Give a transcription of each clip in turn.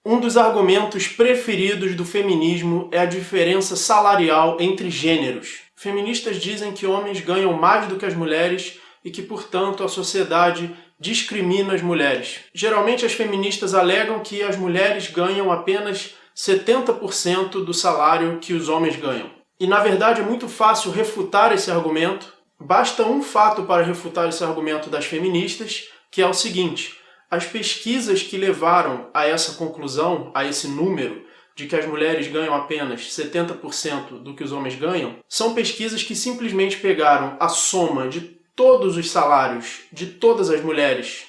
Um dos argumentos preferidos do feminismo é a diferença salarial entre gêneros. Feministas dizem que homens ganham mais do que as mulheres e que, portanto, a sociedade discrimina as mulheres. Geralmente as feministas alegam que as mulheres ganham apenas 70% do salário que os homens ganham. E na verdade é muito fácil refutar esse argumento. Basta um fato para refutar esse argumento das feministas, que é o seguinte: as pesquisas que levaram a essa conclusão, a esse número, de que as mulheres ganham apenas 70% do que os homens ganham, são pesquisas que simplesmente pegaram a soma de todos os salários de todas as mulheres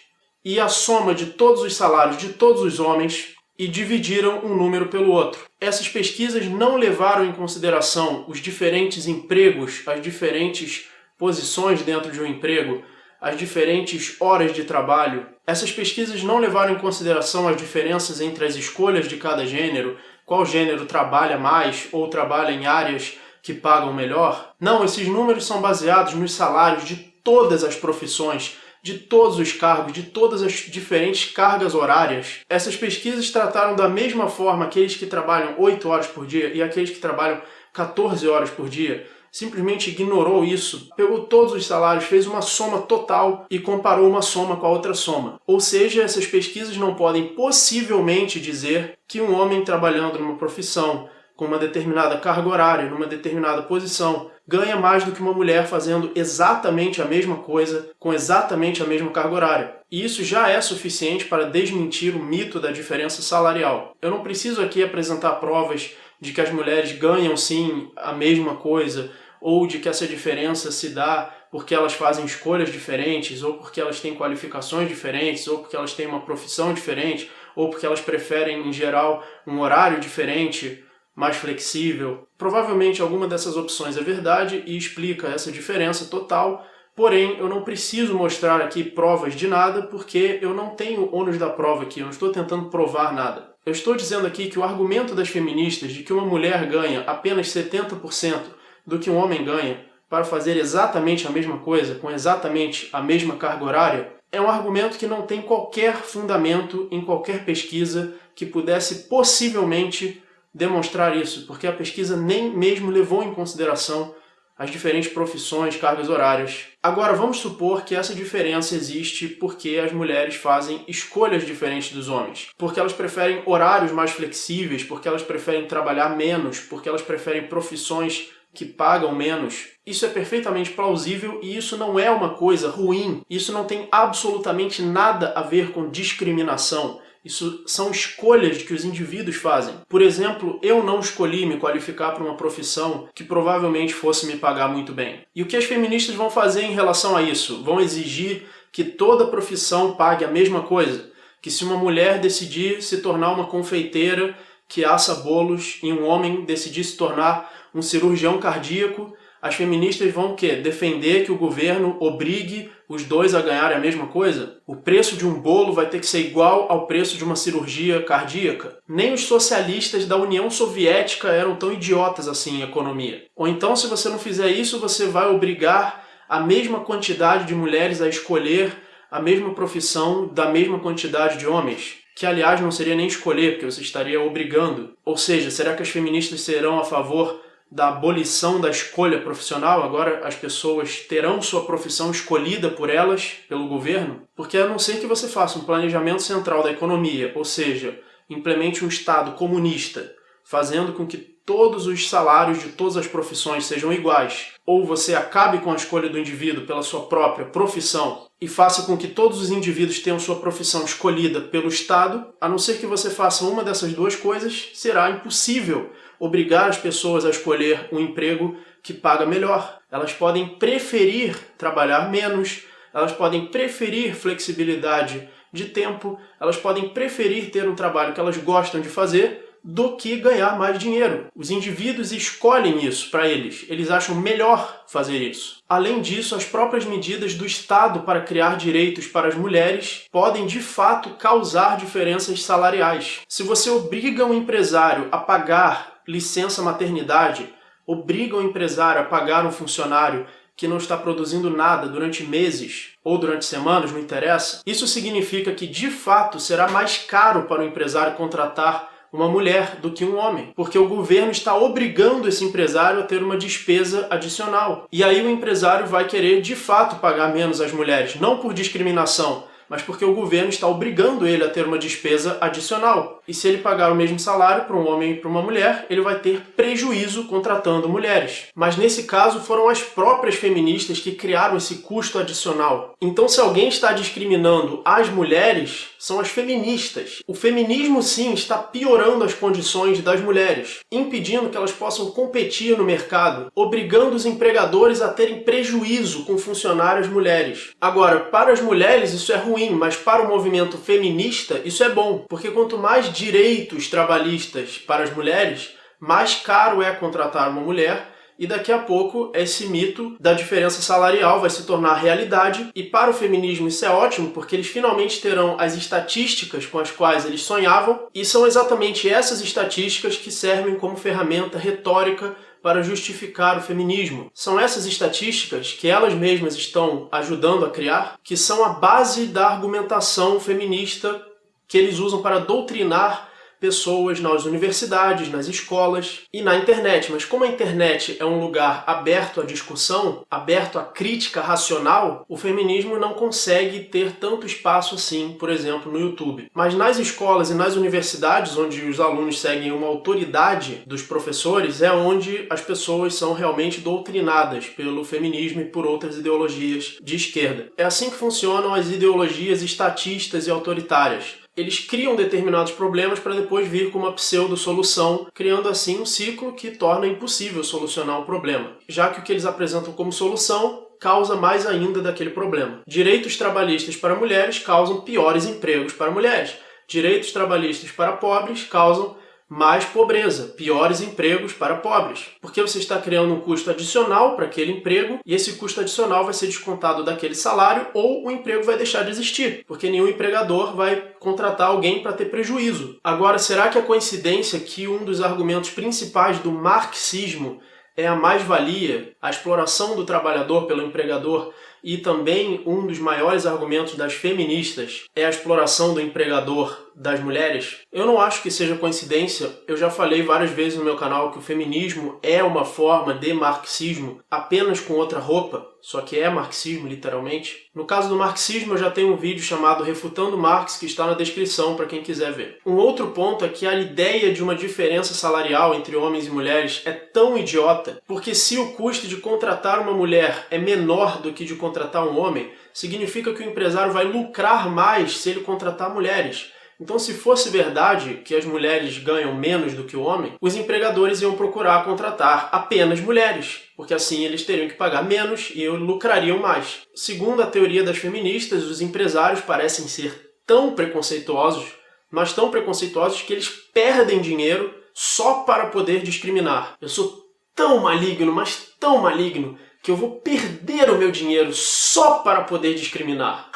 e a soma de todos os salários de todos os homens e dividiram um número pelo outro. Essas pesquisas não levaram em consideração os diferentes empregos, as diferentes posições dentro de um emprego, as diferentes horas de trabalho. Essas pesquisas não levaram em consideração as diferenças entre as escolhas de cada gênero, qual gênero trabalha mais ou trabalha em áreas que pagam melhor. Não, esses números são baseados nos salários de todas as profissões, de todos os cargos, de todas as diferentes cargas horárias. Essas pesquisas trataram da mesma forma aqueles que trabalham 8 horas por dia e aqueles que trabalham 14 horas por dia. Simplesmente ignorou isso, pegou todos os salários, fez uma soma total e comparou uma soma com a outra soma. Ou seja, essas pesquisas não podem possivelmente dizer que um homem trabalhando numa profissão, com uma determinada carga horária, numa determinada posição, ganha mais do que uma mulher fazendo exatamente a mesma coisa, com exatamente a mesma carga horária. E isso já é suficiente para desmentir o mito da diferença salarial. Eu não preciso aqui apresentar provas de que as mulheres ganham sim a mesma coisa, ou de que essa diferença se dá porque elas fazem escolhas diferentes, ou porque elas têm qualificações diferentes, ou porque elas têm uma profissão diferente, ou porque elas preferem, em geral, um horário diferente, mais flexível. Provavelmente alguma dessas opções é verdade e explica essa diferença total, porém eu não preciso mostrar aqui provas de nada porque eu não tenho ônus da prova aqui, eu não estou tentando provar nada. Eu estou dizendo aqui que o argumento das feministas de que uma mulher ganha apenas 70% do que um homem ganha para fazer exatamente a mesma coisa, com exatamente a mesma carga horária, é um argumento que não tem qualquer fundamento em qualquer pesquisa que pudesse possivelmente demonstrar isso, porque a pesquisa nem mesmo levou em consideração as diferentes profissões, cargas horárias. Agora, vamos supor que essa diferença existe porque as mulheres fazem escolhas diferentes dos homens. Porque elas preferem horários mais flexíveis, porque elas preferem trabalhar menos, porque elas preferem profissões que pagam menos. Isso é perfeitamente plausível e isso não é uma coisa ruim. Isso não tem absolutamente nada a ver com discriminação. Isso são escolhas que os indivíduos fazem. Por exemplo, eu não escolhi me qualificar para uma profissão que provavelmente fosse me pagar muito bem. E o que as feministas vão fazer em relação a isso? Vão exigir que toda profissão pague a mesma coisa? Que se uma mulher decidir se tornar uma confeiteira que assa bolos e um homem decidir se tornar um cirurgião cardíaco, as feministas vão o quê? Defender que o governo obrigue os dois a ganharem a mesma coisa? O preço de um bolo vai ter que ser igual ao preço de uma cirurgia cardíaca? Nem os socialistas da União Soviética eram tão idiotas assim em economia. Ou então, se você não fizer isso, você vai obrigar a mesma quantidade de mulheres a escolher a mesma profissão da mesma quantidade de homens? Que, aliás, não seria nem escolher, porque você estaria obrigando. Ou seja, será que as feministas serão a favor da abolição da escolha profissional? Agora as pessoas terão sua profissão escolhida por elas, pelo governo? Porque a não ser que você faça um planejamento central da economia, ou seja, implemente um Estado comunista, fazendo com que todos os salários de todas as profissões sejam iguais, ou você acabe com a escolha do indivíduo pela sua própria profissão e faça com que todos os indivíduos tenham sua profissão escolhida pelo Estado, a não ser que você faça uma dessas duas coisas, será impossível obrigar as pessoas a escolher um emprego que paga melhor. Elas podem preferir trabalhar menos, elas podem preferir flexibilidade de tempo, elas podem preferir ter um trabalho que elas gostam de fazer do que ganhar mais dinheiro. Os indivíduos escolhem isso para eles, eles acham melhor fazer isso. Além disso, as próprias medidas do Estado para criar direitos para as mulheres podem de fato causar diferenças salariais. Se você obriga um empresário a pagar licença maternidade, obriga o empresário a pagar um funcionário que não está produzindo nada durante meses ou durante semanas, não interessa, isso significa que, de fato, será mais caro para o empresário contratar uma mulher do que um homem, porque o governo está obrigando esse empresário a ter uma despesa adicional. E aí o empresário vai querer, de fato, pagar menos às mulheres, não por discriminação, mas porque o governo está obrigando ele a ter uma despesa adicional. E se ele pagar o mesmo salário para um homem e para uma mulher, ele vai ter prejuízo contratando mulheres. Mas nesse caso foram as próprias feministas que criaram esse custo adicional. Então, se alguém está discriminando as mulheres, são as feministas. O feminismo, sim, está piorando as condições das mulheres, impedindo que elas possam competir no mercado, obrigando os empregadores a terem prejuízo com funcionárias mulheres. Agora, para as mulheres isso é ruim, mas para o movimento feminista isso é bom, porque quanto mais direitos trabalhistas para as mulheres, mais caro é contratar uma mulher. E daqui a pouco esse mito da diferença salarial vai se tornar realidade, e para o feminismo isso é ótimo, porque eles finalmente terão as estatísticas com as quais eles sonhavam, e são exatamente essas estatísticas que servem como ferramenta retórica para justificar o feminismo. São essas estatísticas que elas mesmas estão ajudando a criar, que são a base da argumentação feminista que eles usam para doutrinar pessoas nas universidades, nas escolas e na internet. Mas como a internet é um lugar aberto à discussão, aberto à crítica racional, o feminismo não consegue ter tanto espaço assim, por exemplo, no YouTube. Mas nas escolas e nas universidades, onde os alunos seguem uma autoridade dos professores, é onde as pessoas são realmente doutrinadas pelo feminismo e por outras ideologias de esquerda. É assim que funcionam as ideologias estatistas e autoritárias. Eles criam determinados problemas para depois vir com uma pseudo-solução, criando assim um ciclo que torna impossível solucionar um problema, já que o que eles apresentam como solução causa mais ainda daquele problema. Direitos trabalhistas para mulheres causam piores empregos para mulheres. Direitos trabalhistas para pobres causam mais pobreza, piores empregos para pobres. Porque você está criando um custo adicional para aquele emprego e esse custo adicional vai ser descontado daquele salário ou o emprego vai deixar de existir, porque nenhum empregador vai contratar alguém para ter prejuízo. Agora, será que é coincidência que um dos argumentos principais do marxismo é a mais-valia, a exploração do trabalhador pelo empregador, e também um dos maiores argumentos das feministas é a exploração do empregador das mulheres? Eu não acho que seja coincidência. Eu já falei várias vezes no meu canal que o feminismo é uma forma de marxismo, apenas com outra roupa, só que é marxismo literalmente. No caso do marxismo eu já tenho um vídeo chamado Refutando Marx, que está na descrição para quem quiser ver. Um outro ponto é que a ideia de uma diferença salarial entre homens e mulheres é tão idiota, porque se o custo de contratar uma mulher é menor do que de contratar um homem, significa que o empresário vai lucrar mais se ele contratar mulheres. Então, se fosse verdade que as mulheres ganham menos do que o homem, os empregadores iam procurar contratar apenas mulheres, porque assim eles teriam que pagar menos e lucrariam mais. Segundo a teoria das feministas, os empresários parecem ser tão preconceituosos, mas tão preconceituosos que eles perdem dinheiro só para poder discriminar. Eu sou tão maligno, mas tão maligno, que eu vou perder o meu dinheiro só para poder discriminar.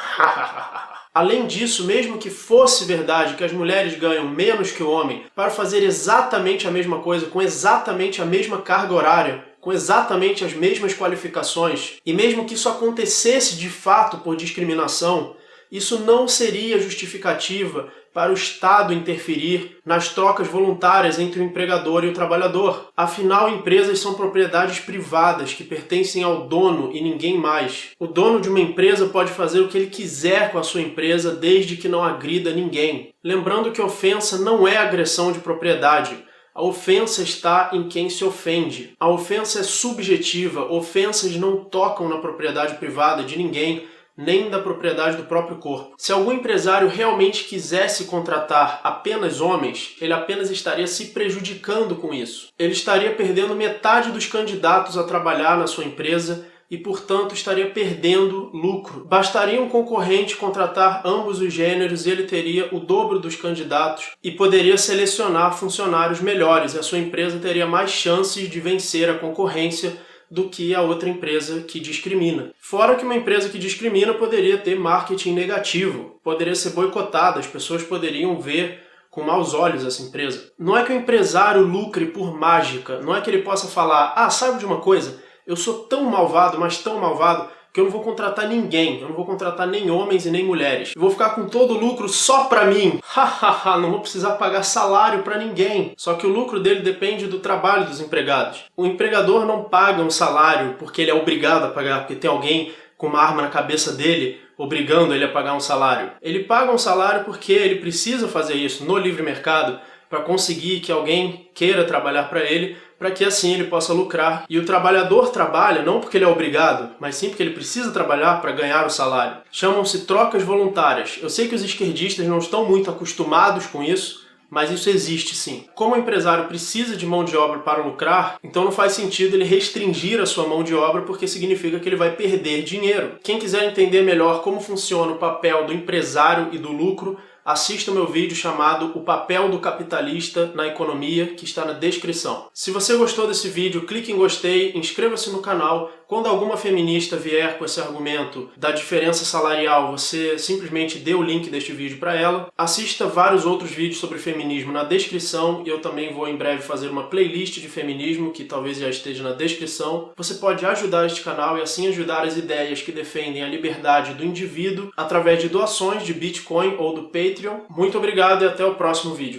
Além disso, mesmo que fosse verdade que as mulheres ganham menos que o homem para fazer exatamente a mesma coisa, com exatamente a mesma carga horária, com exatamente as mesmas qualificações, e mesmo que isso acontecesse de fato por discriminação, isso não seria justificativa para o Estado interferir nas trocas voluntárias entre o empregador e o trabalhador. Afinal, empresas são propriedades privadas que pertencem ao dono e ninguém mais. O dono de uma empresa pode fazer o que ele quiser com a sua empresa desde que não agrida ninguém. Lembrando que ofensa não é agressão de propriedade. A ofensa está em quem se ofende. A ofensa é subjetiva. Ofensas não tocam na propriedade privada de ninguém, nem da propriedade do próprio corpo. Se algum empresário realmente quisesse contratar apenas homens, ele apenas estaria se prejudicando com isso. Ele estaria perdendo metade dos candidatos a trabalhar na sua empresa e, portanto, estaria perdendo lucro. Bastaria um concorrente contratar ambos os gêneros e ele teria o dobro dos candidatos e poderia selecionar funcionários melhores, e a sua empresa teria mais chances de vencer a concorrência do que a outra empresa que discrimina. Fora que uma empresa que discrimina poderia ter marketing negativo, poderia ser boicotada, as pessoas poderiam ver com maus olhos essa empresa. Não é que o empresário lucre por mágica, não é que ele possa falar, sabe de uma coisa? Eu sou tão malvado, mas tão malvado, que eu não vou contratar ninguém, eu não vou contratar nem homens e nem mulheres. Eu vou ficar com todo o lucro só pra mim. Hahaha, não vou precisar pagar salário pra ninguém. Só que o lucro dele depende do trabalho dos empregados. O empregador não paga um salário porque ele é obrigado a pagar, porque tem alguém com uma arma na cabeça dele obrigando ele a pagar um salário. Ele paga um salário porque ele precisa fazer isso no livre mercado para conseguir que alguém queira trabalhar para ele, para que assim ele possa lucrar. E o trabalhador trabalha não porque ele é obrigado, mas sim porque ele precisa trabalhar para ganhar o salário. Chamam-se trocas voluntárias. Eu sei que os esquerdistas não estão muito acostumados com isso, mas isso existe sim. Como o empresário precisa de mão de obra para lucrar, então não faz sentido ele restringir a sua mão de obra porque significa que ele vai perder dinheiro. Quem quiser entender melhor como funciona o papel do empresário e do lucro, assista o meu vídeo chamado O Papel do Capitalista na Economia, que está na descrição. Se você gostou desse vídeo, clique em gostei, inscreva-se no canal. Quando alguma feminista vier com esse argumento da diferença salarial, você simplesmente dê o link deste vídeo para ela. Assista vários outros vídeos sobre feminismo na descrição e eu também vou em breve fazer uma playlist de feminismo que talvez já esteja na descrição. Você pode ajudar este canal e assim ajudar as ideias que defendem a liberdade do indivíduo através de doações de Bitcoin ou do Patreon. Muito obrigado e até o próximo vídeo.